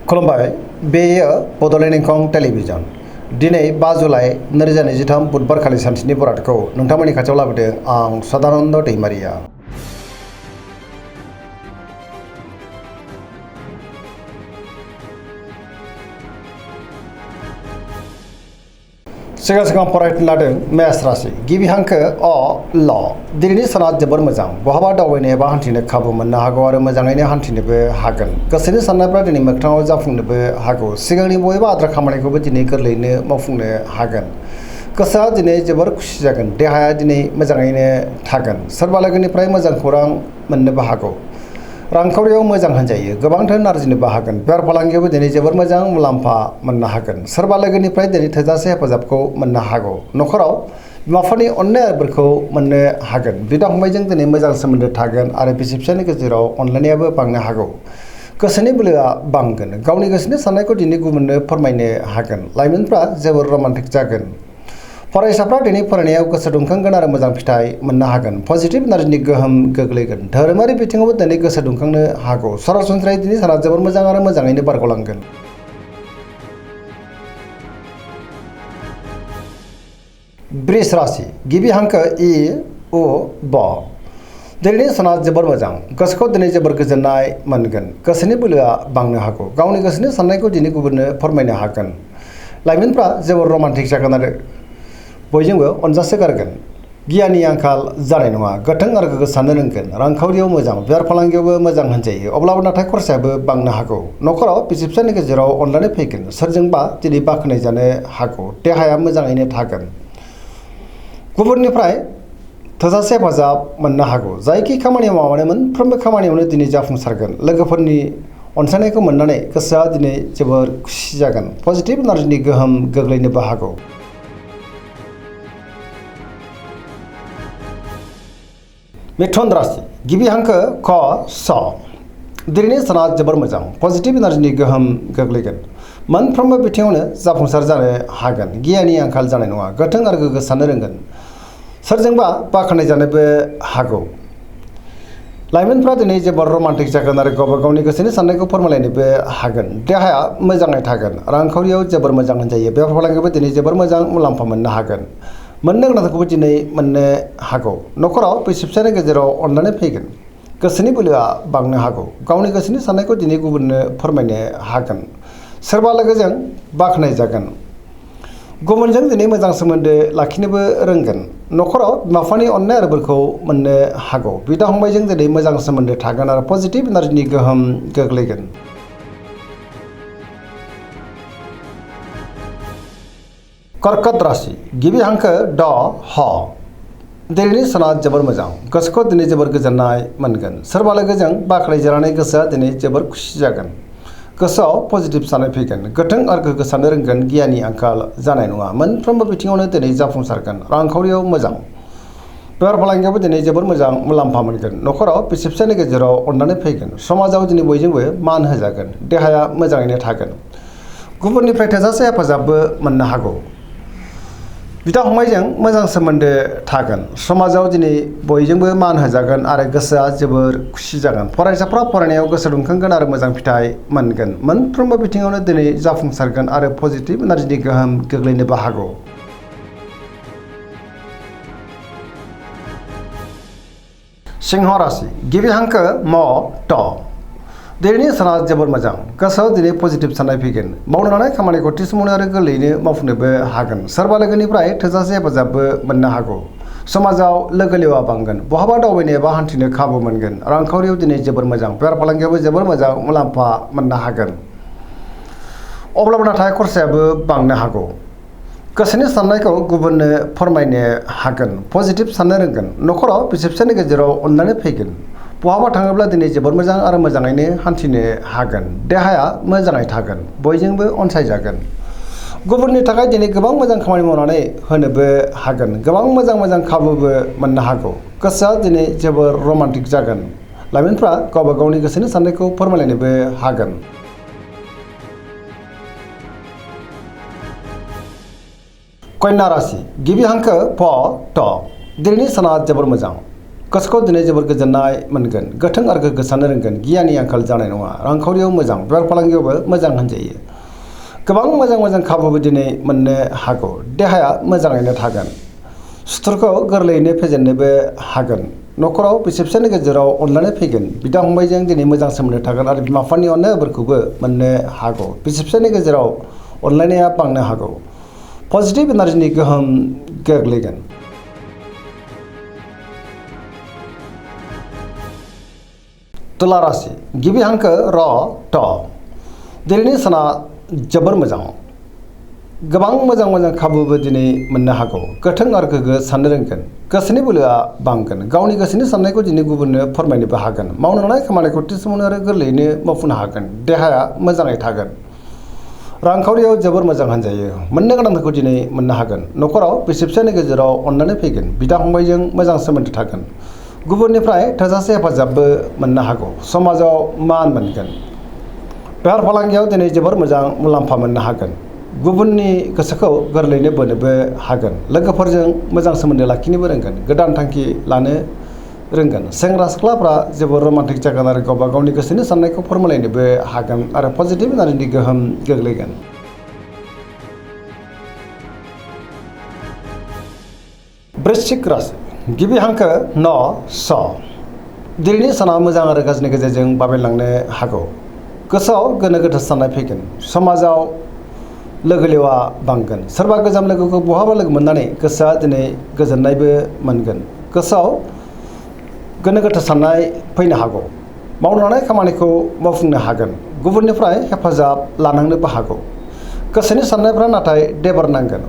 खुलुमबाय बेयो बड'लेण्ड इंखं टेलिभिजन दिनै 5 जुलाइ 2023 बुधबारखालि सानसेनि बरादखौ नोंथांमोननि खाथियाव लाबोदों आं सदानन्द दैमारिया। सिगां फरायनो लादों मेष राशि गिबि हांखो अ ल दिनैनि साना जोबोर मोजां बहाबा दावबायनो एबा हान्थिनो खाबु मोननो हागौ आरो मोजाङैनो हान्थिनोबो हागोन। गोसोनि साननायफ्रा दिनै मोगथाङाव जाफुंनोबो हागौ। सिगांनि बबेबा आद्रा खामानिखौबो दिनै गोरलैयैनो मावफुंनो हागोन। गोसोआ दिनै जोबोर खुसि जागोन। देहाया दिनै मोजाङैनो थागोन। सोरबा लोगोनिफ्राय मोजां खौरां मोननोबो हागौ। रांखावरियाव मोजां होनजायो। गोबां धोन आरजिनोबो हागोन। बेफार फालांगियावबो दिनै जोबोर मोजां मुलाम्फा मोननो हागोन। सोरबा लोगोनिफ्राय दिनै थोजासे हेफाजाबखौ मोननो हागौ। न'खराव बिमा-बिफानि अननायफोरखौ मोननो हागोन। बिदा-फंबायजों दिनै मोजां सोमोन्दो थागोन आरो बिसि-फिसायनि गेजेराव अनलायनायाबो बांनो हागौ। गोसोनि बोलोआ बांगोन। गावनि गोसोनि साननायखौ दिनै गुबुननो फोरमायनो हागोन। लाइमोनफ्रा जोबोर रमान्टिक जागोन। फरायसाफ्रा दिनै फरायनायाव गोसो दुंखांगोन आरो मोजां फिथाइ मोननो हागोन। पजिटिभ एनार्जिनि गोहोम गोग्लैगोन। धोरोमारि बिथिङावबो दिनै गोसो दुंखांनो हागौ। सरासनस्रायै दिनै साना जोबोर मोजां आरो मोजाङैनो बारग'लांगोन। वृष राशि गिबि हांखो इ उ ब दिनैनि साना जोबोर मोजां। गोसोखौ दिनै जोबोर गोजोननाय मोनगोन। गोसोनि बोलोआ बांनो हागौ। गावनि गोसोनि साननायखौ दिनै गुबुननो फोरमायनो हागोन। लाइमोनफ्रा जोबोर रमान्टिक जागोन आरो बयजोंबो अनजासोगारगोन। गियाननि आंखाल जानाय नङा। गोथों आरो गोग्गो साननो रोंगोन। रांखावरियाव मोजां। बेफार फालांगियावबो मोजां होनजायो। अब्लाबो नाथाय खरसायाबो बांनो हागौ। न'खराव बिसि-फिसायनि गेजेराव अनलायनाय फैगोन। सोरजोंबा दिनै बाख्नाय जानो हागौ। देहाया मोजाङैनो थागोन। गुबुननिफ्राय थोजासे हेफाजाब मोननो हागौ। जायखि खामानि मावा मानो मोनफ्रोमबो खामानियावनो दिनै जाफुंसारगोन। लोगोफोरनि अनसायनायखौ मोननानै गोसोआ दिनै जोबोर खुसि जागोन। पजिटिभ एनार्जिनि गोहोम गोग्लैनोबो हागौ। मिथुन राशि गिबि हांखो क स दिनैनि साना जोबोर मोजां। पजिटिभ एनार्जिनि गोहोम गोग्लैगोन। मोनफ्रोमबो बिथिङावनो जाफुंसार जानो हागोन। गियाननि आंखाल जानाय नङा। गोथों आरो गोग्गो साननो रोंगोन। सोरजोंबा बाख्नाय जानोबो हागौ। लाइमोनफ्रा दिनै जोबोर रमान्टिक जागोन आरो गावबा गावनि गोसोनि साननायखौ फोरमायलायनोबो हागोन। देहाया मोजाङै थागोन। रांखावरियाव जोबोर मोजां होनजायो। बेफार फालांगियावबो दिनै जोबोर मोजां मुलाम्फा मोननो हागोन। मोननो गोनांखौबो दिनै मोननो हागौ। न'खराव बिसि-फिसायनि गेजेराव अनलायनाय फैगोन। गोसोनि बोलोआ बांनो हागौ। गावनि गोसोनि साननायखौ दिनै गुबुननो फोरमायनो हागोन। सोरबा लोगोजों बाख्नाय जागोन। गुबुनजों दिनै मोजां सोमोन्दो लाखिनोबो रोंगोन। न'खराव बिमा-बिफानि अननाय आरो बोरखौ मोननो हागौ। बिदा-फंबायजों दिनै मोजां सोमोन्दो थागोन आरो पजिटिभ एनार्जिनि गोहोम गोग्लैगोन। कर्कट राशि गिबि हांखो ड ह दिनैनि साना जोबोर मोजां। गोसोखौ दिनै जोबोर गोजोननाय मोनगोन। सोरबा लोगोजों बाख्नायजानानै गोसोआ दिनै जोबोर खुसि जागोन। गोसोआव पजिटिभ साननाय फैगोन। गोथों आरो गोग्गो साननो रोंगोन। गियाननि आंखाल जानाय नङा। मोनफ्रोमबो बिथिङावनो दिनै जाफुंसारगोन। रांखावरियाव मोजां। बेफार फालांगियावबो दिनै जोबोर मोजां मुलाम्फा मोनगोन। न'खराव बिसि-फिसायनि गेजेराव अननानै फैगोन। समाजाव दिनै बयजोंबो मान होजागोन। देहाया मोजाङैनो थागोन। गुबुननिफ्राय थोजासे हेफाजाबबो मोननो हागौ। बिदा-फंबायजों मोजां सोमोन्दो थागोन। समाजाव दिनै बयजोंबो मान होजागोन आरो गोसोआ जोबोर खुसि जागोन। फरायसाफ्रा फरायनायाव गोसो दुंखांगोन आरो मोजां फिथाइ मोनगोन। मोनफ्रोमबो बिथिङावनो दिनै जाफुंसारगोन आरो पजिटिभ एनार्जिनि गोहोम गोग्लैनोबो हागौ। सिंह राशि गिबि हांखो म ट दिनैनि साना जोबोर मोजां। गोसोआव दिनै पजिटिभ साननाय फैगोन। मावनो लानाय खामानिखौ थि समावनो आरो गोरलैयैनो मावफुंनोबो हागोन। सोरबा लोगोनिफ्राय थोजासे हेफाजाबबो मोननो हागौ। समाजाव लोगो लेवा बांगोन। बहाबा दावबायनो एबा हान्थिनो खाबु मोनगोन। रांखावरियाव दिनै जोबोर मोजां। बेफार फालांगियावबो जोबोर मोजां मुलाम्फा मोननो हागोन। अब्लाबो नाथाय खरसायाबो बांनो हागौ। गोसोनि साननायखौ गुबुननो फोरमायनो हागोन। पजिटिभ साननो रोंगोन। न'खराव बिसि-फिसायनि गेजेराव अनलायनाय फैगोन। बहाबा थाङोब्ला दिनै जोबोर मोजां आरो मोजाङैनो हान्थिनो हागोन। देहाया मोजाङै थागोन। बयजोंबो अनसायजागोन। गुबुननि थाखाय दिनै गोबां मोजां खामानि मावनानै होनोबो हागोन। गोबां मोजां खाबुबो मोननो हागौ। गोसोआ दिनै जोबोर रमान्टिक जागोन। लाइमोनफ्रा गावबा गावनि गोसोनि साननायखौ फोरमायलायनोबो हागोन। कन्या राशि गिबि हांखो फ ट दिनैनि साना जोबोर मोजां। गोसोखौ दिनै जोबोर गोजोननाय मोनगोन, गोथों आरो गोग्गो साननो रोंगोन, गियाननि आंखाल जानाय नङा, रांखावरियाव मोजां, बेफार फालांगियावबो मोजां होनजायो। गोबां मोजां खाबुबो दिनै मोननो हागौ। देहाया मोजाङैनो थागोन, सुथुरखौ गोरलैयैनो फेजेननोबो हागोन। न'खराव बिसि फिसायनि गेजेराव अनलायनाय फैगोन, बिदा फंबायजों दिनै मोजां सोमोन्दो थागोन आरो बिमा बिफानि अननायफोरखौबो मोननो हागौ। बिसि फिसायनि गेजेराव अनलायनाया बांनो हागौ, पजिटिभ एनार्जिनि गोहोम गोग्लैगोन। तुला राशि गिबि हांखो र ट। दिनैनि साना जोबोर मोजां, गोबां मोजां खाबुबो दिनै मोननो हागौ। गोथों आरो गोग्गो साननो रोंगोन, गोसोनि बोलोआ बांगोन, गावनि गोसोनि साननायखौ दिनै गुबुननो फोरमायनोबो हागोन। मावनो लानाय खामानिखौ थि समावनो आरो गोरलैयैनो मावफुंनो हागोन। देहाया मोजाङै थागोन, रांखावरियाव जोबोर मोजां होनजायो। मोननो गोनांखौ दिनै मोननो हागोन। न'खराव बिसि फिसायनि गेजेराव अनलायनाय फैगोन, बिदा फंबायजों मोजां सोमोन्दो थागोन, गुबुननिफ्राय थोजासे हेफाजाबबो मोननो हागौ। समाजाव मान मोनगोन, बेफार फालांगियाव दिनै जोबोर मोजां मुलाम्फा मोननो हागोन। गुबुननि गोसोखौ गोरलैयैनो बोनोबो हागोन। लोगोफोरजों मोजां सोमोन्दो लाखिनोबो रोंगोन, गोदान थांखि लानो रोंगोन। सेंग्रा सिख्लाफ्रा जोबोर रमान्टिक जागोन आरो गावबा गावनि गोसोनि साननायखौ फोरमायलायनोबो हागोन आरो पजिटिभ एनार्जिनि गोहोम गोग्लैगोन। वृश्चिक राशि गिबि हांखो न स। दिनैनि साना मोजां आरो गाज्रिनि गेजेरजों बाबेनलांनो हागौ। गोसोआव गोनो गोथो साननाय फैगोन, समाजाव लोगो लेवा बांगोन। सोरबा गोजाम लोगोखौ बहाबा लोगो मोननानै गोसोआ दिनै गोजोननायबो मोनगोन। गोसोआव गोनो गोथो साननाय फैनो हागौ। मावनो लानाय खामानिखौ मावफुंनो हागोन, गुबुननिफ्राय हेफाजाब लानांनोबो हागौ। गोसोनि साननायफ्रा नाथाय देबार नांगोन।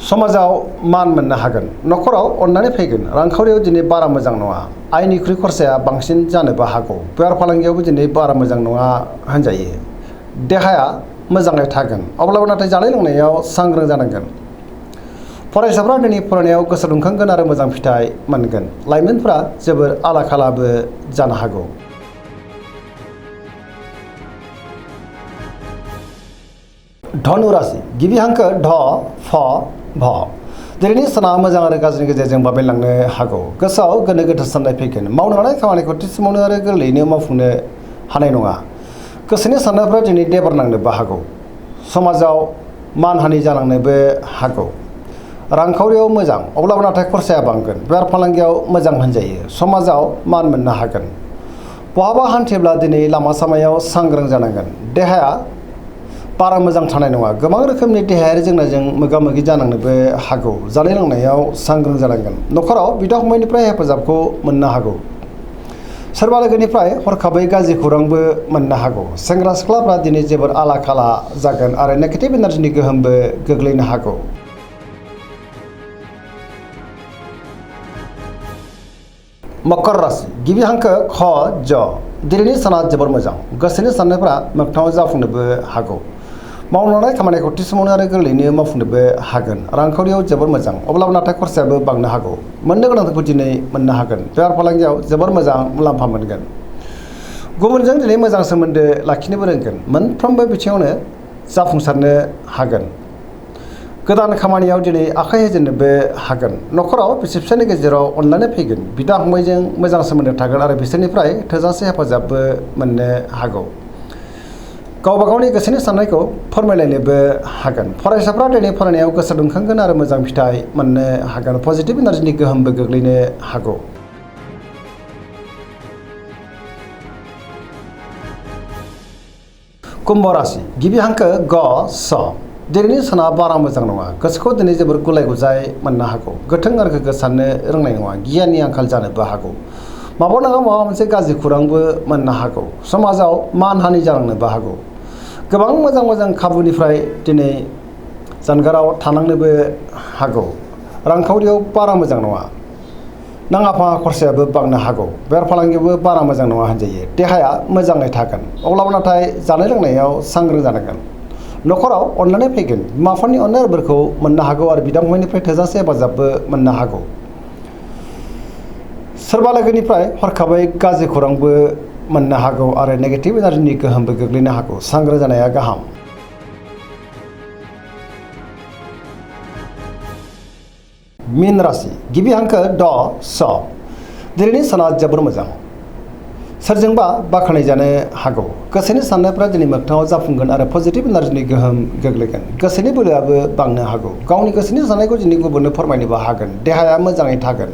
समाजाव मान मोननो हागोन, न'खराव अननानै फैगोन। रांखावरियाव दिनै बारा मोजां नङा, आयनिख्रुइ खरसाया बांसिन जानोबो हागौ। बेफार फालांगियावबो दिनै बारा मोजां नङा होनजायो। देहाया मोजाङै थागोन, अब्लाबो नाथाय जानाय लोंनायाव सांग्रां जानांगोन। फरायसाफ्रा दिनै फरायनायाव गोसो दुंखांगोन आरो मोजां फिथाइ मोनगोन। लाइमोनफ्रा जोबोर आला खालाबो जानो हागौ। धनु राशि गिबि हांखो ध फ भ। दिनैनि साना मोजां आरो गाज्रिनि गेजेरजों बाबेनलांनो हागौ। गोसोआव गोनो गोथो साननाय फैगोन, मावनो लानाय खामानिखौ थि समावनो आरो गोरलैयैनो मावफुंनो हानाय नङा। गोसोनि साननायफ्रा दिनै देबार नांनोबो हागौ। समाजाव मानहानि जालांनोबो हागौ। रांखावरियाव मोजां, अब्लाबो नाथाय खरसाया बांगोन। बेफार फालांगियाव मोजां होनजायो, समाजाव मान मोननो हागोन। बहाबा हान्थिब्ला दिनै लामा सामायाव सांग्रां जानांगोन। देहाया बारा मोजां थानाय नङा, गोबां रोखोमनि देहायारि जेंनाजों मोगा मोगि जानांनोबो हागौ। जानाय लोंनायाव सांग्रां जानांगोन। न'खराव बिदा फंबायनिफ्राय हेफाजाबखौ मोननो हागौ। सोरबा लोगोनिफ्राय हरखाबै गाज्रि खौरांबो मोननो हागौ। सेंग्रा सिख्लाफ्रा दिनै जोबोर आला खाला जागोन आरो नेगेटिभ एनार्जिनि गोहोमबो गोग्लैनो हागौ। मकर राशि गिबि हांखो ख ज। दिनैनि साना जोबोर मोजां, गोसोनि साननायफ्रा मोगथाङाव जाफुंनोबो हागौ। मावनो लानाय खामानिखौ थि समावनो आरो गोरलैयैनो मावफुंनोबो हागोन। रांखावरियाव जोबोर मोजां, अब्लाबो नाथाय खरसायाबो बांनो हागौ। मोननो गोनांखौ दिनै मोननो हागोन। बेफार फालांगियाव जोबोर मोजां मुलाम्फा मोनगोन। गुबुनजों दिनै मोजां सोमोन्दो लाखिनोबो रोंगोन। मोनफ्रोमबो बिथिङावनो जाफुंसारनो हागोन। गोदान खामानियाव दिनै आखाइ होजेननोबो हागोन। न'खराव बिसि फिसायनि गेजेराव अनलायनाय फैगोन, बिदा फंबायजों मोजां सोमोन्दो थागोन आरो बिसोरनिफ्राय थोजासे हेफाजाबबो मोननो हागौ। गावबा गावनि गोसोनि साननायखौ फोरमायलायनोबो हागोन। फरायसाफ्रा दिनै फरायनायाव गोसो दुंखांगोन आरो मोजां फिथाइ मोननो हागोन। पजिटिभ एनार्जिनि गोहोमबो गोग्लैनो हागौ। कुम्भ राशि गिबि हांखो ग स। दिनैनि साना बारा मोजां नङा, गोसोखौ दिनै जोबोर गुलाय गुजाय मोननो हागौ। गोथों आरो गोग्गो साननो रोंनाय नङा, गियाननि आंखाल जानोबो हागौ। माबा नङा माबा मोनसे गाज्रि खौरांबो मोननो हागौ। समाजाव मानहानि जालांनोबो हागौ। गोबां मोजां खाबुनिफ्राय दिनै जानगाराव थानांनोबो हागौ। रांखावरियाव बारा मोजां नङा, नाङा फाङा खरसायाबो बांनो हागौ। बेफार फालांगियावबो बारा मोजां नङा होनजायो। देहाया मोजाङै थागोन, अब्लाबो नाथाय जानाय लोंनायाव सांग्रां जानांगोन। न'खराव अनलायनाय फैगोन, बिमा बिफानि अननायफोरखौ मोननो हागौ आरो बिदा फंबायनिफ्राय थोजासे हेफाजाबबो मोननो हागौ। सोरबा लोगोनिफ्राय हरखाबै गाज्रि खौरांबो मोननो हागौ आरो नेगेटिभ एनार्जिनि गोहोमबो गोग्लैनो हागौ। सांग्रां जानाया गाहाम। मीन राशि गिबि हांखो ड स दिनैनि साना जोबोर मोजां सोरजोंबा बाख्नाय जानो हागौ गोसोनि साननायफ्रा दिनै मोगथाङाव जाफुंगोन आरो पजिटिभ एनार्जिनि गोहोम गोग्लैगोन गोसोनि बोलोआबो बांनो हागौ गावनि गोसोनि साननायखौ दिनै गुबुननो फोरमायनोबो हागोन देहाया मोजाङै थागोन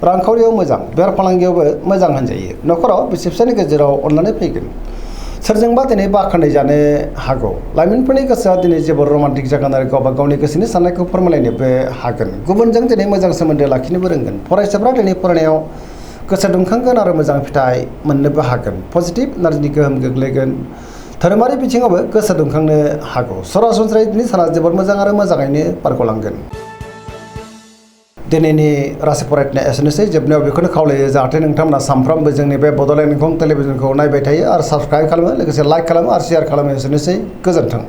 रांखावरियाव मोजां बेफार फालांगियावबो मोजां होनजायो न'खराव बिसि फिसायनि गेजेराव अनलायनाय फैगोन सोरजोंबा दिनै बाख्नाय जानो हागौ लाइमोनफोरनि गोसोआ दिनै जोबोर रमान्टिक जागोन आरो गावबा गावनि गोसोनि साननायखौ फोरमायलायनोबो हागोन गुबुनजों दिनै मोजां सोमोन्दो लाखिनोबो रोंगोन फरायसाफ्रा दिनै फरायनायाव गोसो दुंखांगोन आरो मोजां फिथाइ मोननोबो हागोन पजिटिभ एनार्जिनि गोहोम गोग्लैगोन धोरोमारि बिथिङावबो गोसो दुंखांनो हागौ सरासनस्रायै दिनै साना जोबोर मोजां आरो मोजाङैनो बारग'लांगोन दिनैनि राशि फरायनाया एसेनोसै जोबनायाव बेखौनो खावलायो जाहाथे नोंथांमोना सानफ्रोमबो जोंनि बे बड'लेण्ड इंखं टेलिभिजनखौ नायबाय थायो आरो साबस्क्राइब खालामो लोगोसे लाइक खालामो आरो शेयार खालामो एसेनोसै गोजोन्थों।